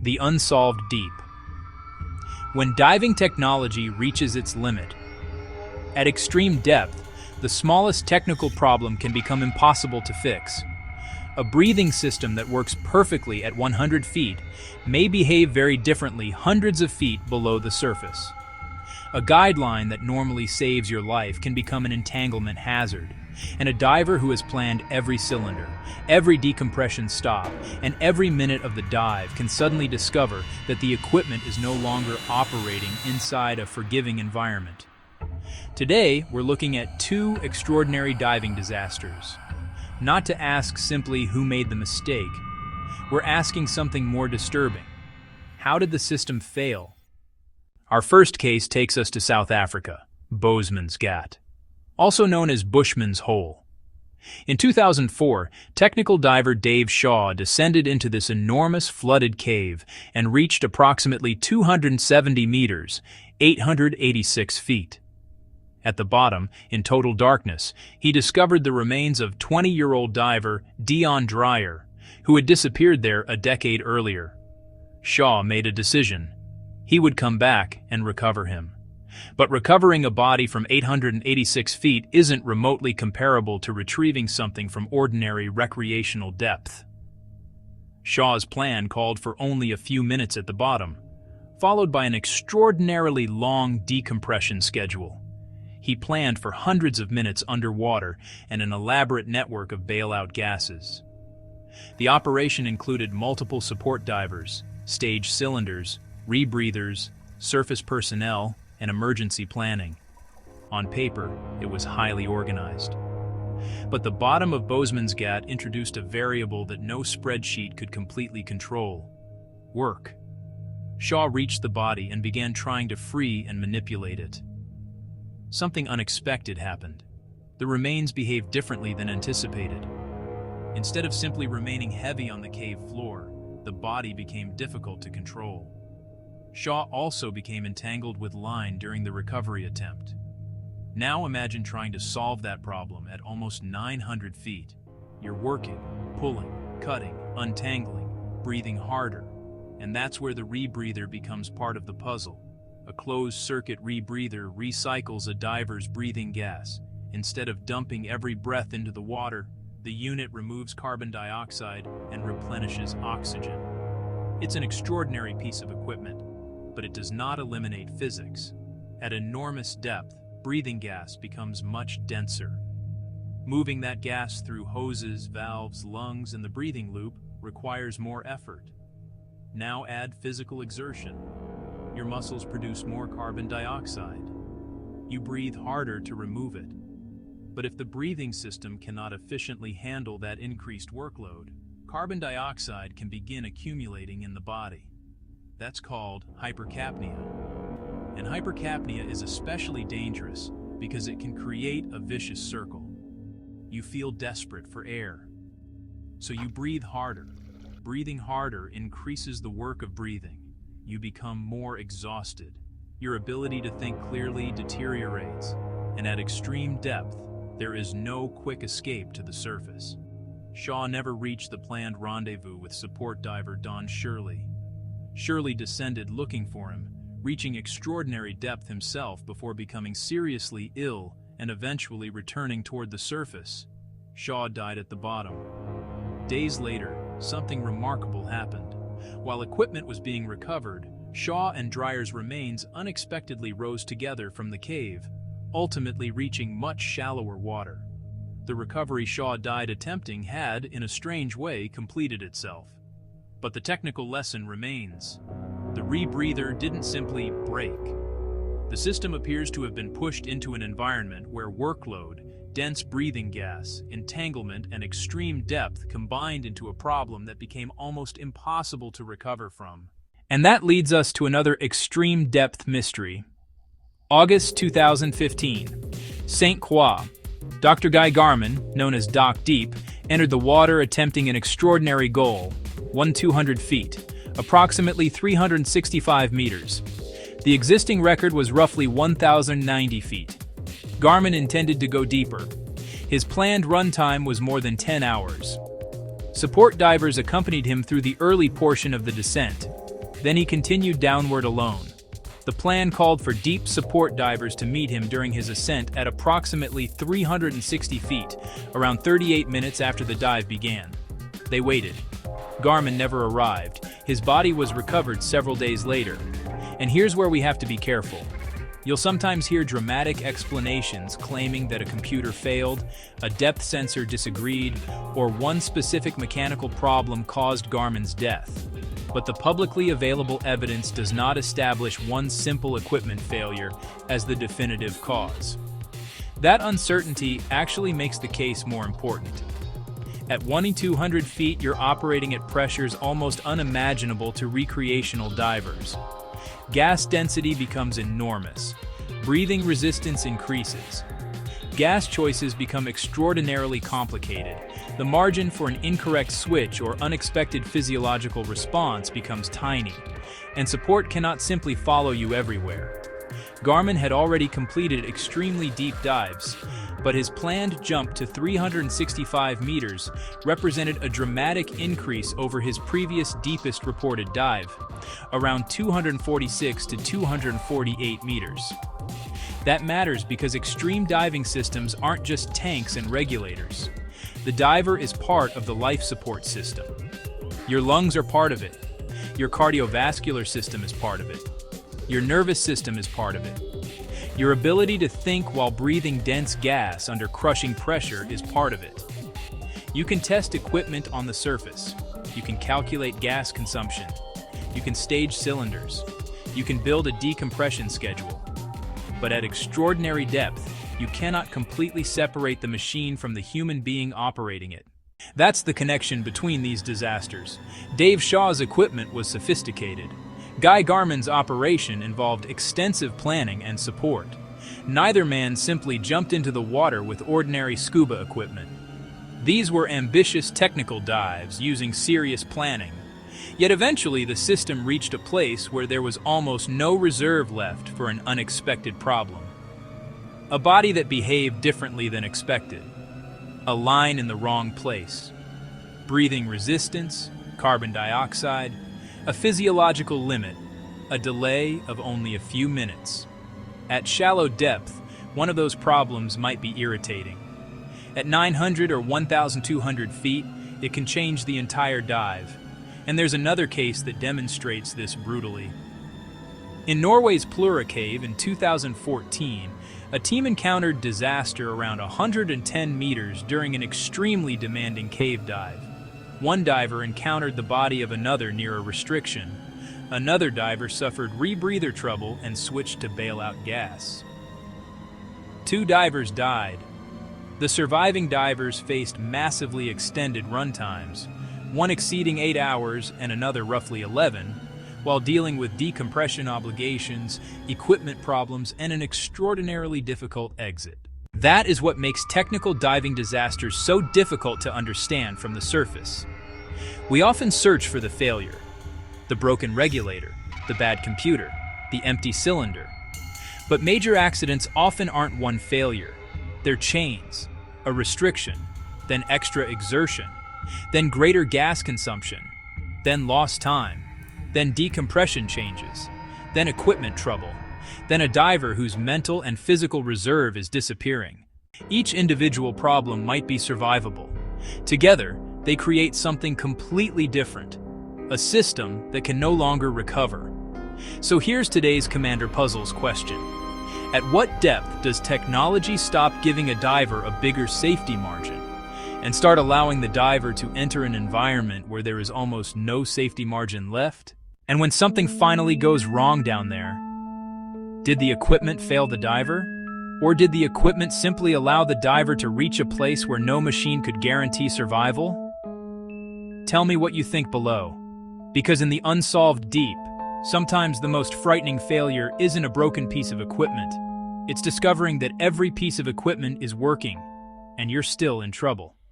The unsolved deep. When diving technology reaches its limit, at extreme depth, the smallest technical problem can become impossible to fix. A breathing system that works perfectly at 100 feet may behave very differently hundreds of feet below the surface. A guideline that normally saves your life can become an entanglement hazard, and a diver who has planned every cylinder, every decompression stop, and every minute of the dive can suddenly discover that the equipment is no longer operating inside a forgiving environment. Today, we're looking at two extraordinary diving disasters. Not to ask simply who made the mistake, we're asking something more disturbing. How did the system fail? Our first case takes us to South Africa, Boesmansgat, also known as Bushman's Hole. In 2004, technical diver Dave Shaw descended into this enormous flooded cave and reached approximately 270 meters, 886 feet. At the bottom, in total darkness, he discovered the remains of 20-year-old diver Dion Dreyer, who had disappeared there a decade earlier. Shaw made a decision. He would come back and recover him. But recovering a body from 886 feet isn't remotely comparable to retrieving something from ordinary recreational depth. Shaw's plan called for only a few minutes at the bottom, followed by an extraordinarily long decompression schedule. He planned for hundreds of minutes underwater and an elaborate network of bailout gases. The operation included multiple support divers, stage cylinders, rebreathers, surface personnel, and emergency planning. On paper, it was highly organized. But the bottom of Boesmansgat introduced a variable that no spreadsheet could completely control: work. Shaw reached the body and began trying to free and manipulate it. Something unexpected happened. The remains behaved differently than anticipated. Instead of simply remaining heavy on the cave floor, the body became difficult to control. Shaw also became entangled with line during the recovery attempt. Now imagine trying to solve that problem at almost 900 feet. You're working, pulling, cutting, untangling, breathing harder, and that's where the rebreather becomes part of the puzzle. A closed-circuit rebreather recycles a diver's breathing gas. Instead of dumping every breath into the water, the unit removes carbon dioxide and replenishes oxygen. It's an extraordinary piece of equipment, but it does not eliminate physics. At enormous depth, breathing gas becomes much denser. Moving that gas through hoses, valves, lungs, and the breathing loop requires more effort. Now add physical exertion. Your muscles produce more carbon dioxide. You breathe harder to remove it. But if the breathing system cannot efficiently handle that increased workload, carbon dioxide can begin accumulating in the body. That's called hypercapnia. And hypercapnia is especially dangerous because it can create a vicious circle. You feel desperate for air, so you breathe harder. Breathing harder increases the work of breathing. You become more exhausted. Your ability to think clearly deteriorates, and at extreme depth, there is no quick escape to the surface. Shaw never reached the planned rendezvous with support diver Don Shirley. Shirley descended looking for him, reaching extraordinary depth himself before becoming seriously ill and eventually returning toward the surface. Shaw died at the bottom. Days later, something remarkable happened. While equipment was being recovered, Shaw and Dreyer's remains unexpectedly rose together from the cave, ultimately reaching much shallower water. The recovery Shaw died attempting had, in a strange way, completed itself. But the technical lesson remains. The rebreather didn't simply break. The system appears to have been pushed into an environment where workload, dense breathing gas, entanglement, and extreme depth combined into a problem that became almost impossible to recover from. And that leads us to another extreme depth mystery. August 2015, St. Croix. Dr. Guy Garman, known as Doc Deep, entered the water attempting an extraordinary goal, 200 feet, approximately 365 meters. The existing record was roughly 1,090 feet. Garman intended to go deeper. His planned run time was more than 10 hours. Support divers accompanied him through the early portion of the descent. Then he continued downward alone. The plan called for deep support divers to meet him during his ascent at approximately 360 feet, around 38 minutes after the dive began. They waited. Garman never arrived. His body was recovered several days later. And here's where we have to be careful. You'll sometimes hear dramatic explanations claiming that a computer failed, a depth sensor disagreed, or one specific mechanical problem caused Garman's death. But the publicly available evidence does not establish one simple equipment failure as the definitive cause. That uncertainty actually makes the case more important. At 2,200 feet, you're operating at pressures almost unimaginable to recreational divers. Gas density becomes enormous. Breathing resistance increases. Gas choices become extraordinarily complicated. The margin for an incorrect switch or unexpected physiological response becomes tiny, and support cannot simply follow you everywhere. Garman had already completed extremely deep dives, but his planned jump to 365 meters represented a dramatic increase over his previous deepest reported dive, around 246 to 248 meters. That matters because extreme diving systems aren't just tanks and regulators. The diver is part of the life support system. Your lungs are part of it. Your cardiovascular system is part of it. Your nervous system is part of it. Your ability to think while breathing dense gas under crushing pressure is part of it. You can test equipment on the surface. You can calculate gas consumption. You can stage cylinders. You can build a decompression schedule. But at extraordinary depth, you cannot completely separate the machine from the human being operating it. That's the connection between these disasters. Dave Shaw's equipment was sophisticated. Guy Garman's operation involved extensive planning and support. Neither man simply jumped into the water with ordinary scuba equipment. These were ambitious technical dives using serious planning. Yet eventually the system reached a place where there was almost no reserve left for an unexpected problem. A body that behaved differently than expected. A line in the wrong place. Breathing resistance, carbon dioxide, a physiological limit, a delay of only a few minutes. At shallow depth, one of those problems might be irritating. At 900 or 1,200 feet, it can change the entire dive. And there's another case that demonstrates this brutally. In Norway's Plura Cave in 2014, a team encountered disaster around 110 meters during an extremely demanding cave dive. One diver encountered the body of another near a restriction. Another diver suffered rebreather trouble and switched to bailout gas. 2 divers died. The surviving divers faced massively extended run times, one exceeding 8 hours and another roughly 11, while dealing with decompression obligations, equipment problems, and an extraordinarily difficult exit. That is what makes technical diving disasters so difficult to understand from the surface. We often search for the failure, the broken regulator, the bad computer, the empty cylinder. But major accidents often aren't one failure. They're chains, a restriction, then extra exertion, then greater gas consumption, then lost time, then decompression changes, then equipment trouble, then a diver whose mental and physical reserve is disappearing. Each individual problem might be survivable. Together, they create something completely different, a system that can no longer recover. So here's today's Commander Puzzles question. At what depth does technology stop giving a diver a bigger safety margin and start allowing the diver to enter an environment where there is almost no safety margin left? And when something finally goes wrong down there, did the equipment fail the diver? Or did the equipment simply allow the diver to reach a place where no machine could guarantee survival? Tell me what you think below. Because in the unsolved deep, sometimes the most frightening failure isn't a broken piece of equipment. It's discovering that every piece of equipment is working, and you're still in trouble.